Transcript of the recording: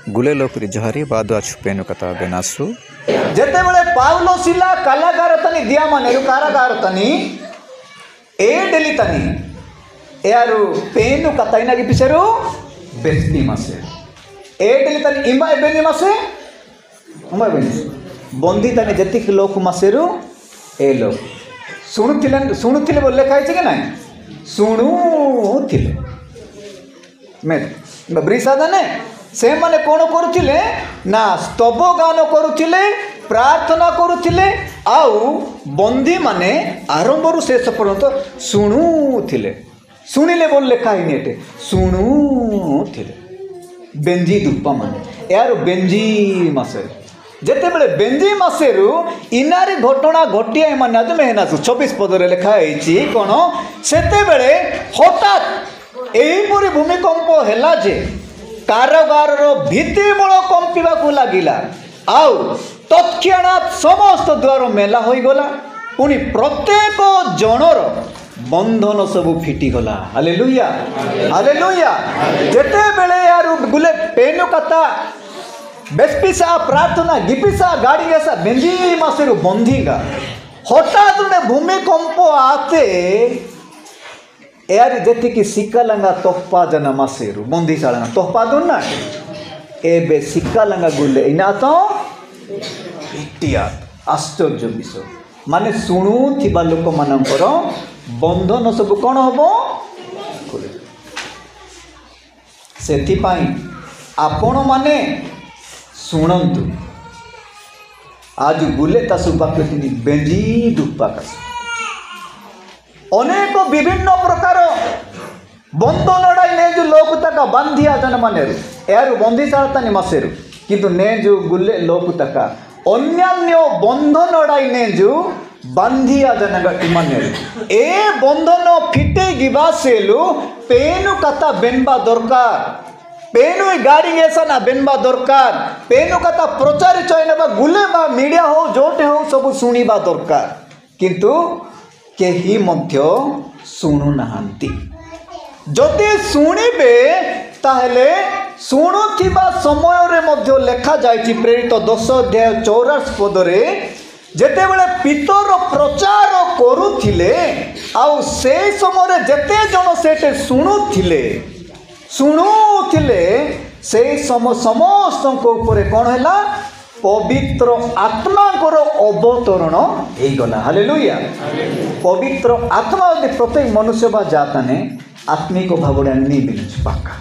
गुले लोकरी जहरी बादुआ छुपेनु कथा बेनासु जेते बळे पावलो सिला कलाकार तनी दिया माने कारागार तनी ए डेली तनी यारू पेनु कथा इना की पिसेरू बेस्ती मासे ए डेली तनी इमा एबेनी मासे उमा एबेनी बंदी तनी जतिक लोक मासेरू ए लोक शुणुथिले बोले खाई कि ना शुणुथिले मैं ब्रिसादा ने से माने कौन करुथिले ना स्तव गान करुथिले प्रार्थना करुथिले आउ बंदी माने आरंभ रु शेष पर्यंत शुणुथिले शुणिले बोल लेखा ही एटे शुणुथिले बेंजी दुप्पा माने यार बेंजी मासे जेते बळे बेंजी मासेरु इनारी घटना घटिया माने आज मेहनत 26 पदरे लेखा हेछि कोन सेते बेळे हठात एहीपरि भूमिकंप हैला जे कारागार भित्तिमूल कंपिबा को लागिला आउ तत्क्षणात समस्त द्वार मेला होई गला पुनी प्रत्येक जनर बंधन सब फिटी गला हालेलुया हालेलुया जेते बेळे यार गुले पेनु कथा बेस्पिसा प्रार्थना गिपिसा गाड़ी ऐसा बेंजी मासेरु बंधीगा हठात ने भूमिकंप आते यार जेति की सिक्कालंगा तोहपा जना मासेरु बंदी सालंगा तोहपा दुना एबे सिक्कालंगा गुले इना तो इटिया आश्चर्य विषय माने सुनु थिबा लोक मानकर बंधन सब कोन हबो सेति पाई आपण माने शुणु आज गुले तासुपाकनी बेंजी दुपाक अनेक विभिन्न प्रकार बंधन लड़ाई ने जो लोक तक बांधिया जन माने यार बंदी सारतानी मासेरु किंतु ने जो गुले लोक तक अन्यान्य बंधन लड़ाई ने जो बांधिया जन माने ए बंधन फिटे गिबा सेलु पेनु कथा बेनबा दरकार पेनु गाड़ी ऐसा ना बेनबा दरकार पेनु कथा प्रचार चयनबा गुले बा मीडिया हो जोटे हो सब सुनिबा दरकार किंतु केही मध्य सुनु नहांती जदि सुनिबे ताहले सुनुथिबा समय रे मध्य लेखा जायछि प्रेरित 10 अध्याय 84 पदरे जेते बेले पितर प्रचार करुथिले आउ से समय जेते जन सेटे शुणुथिले से समस्त ऊपर कौन है पवित्र आत्मा अवतरण हो गला हालेलुया पवित्र आत्मा प्रत्येक मनुष्य बा जाताने आत्मिक भाव नहीं मिलुछ पाका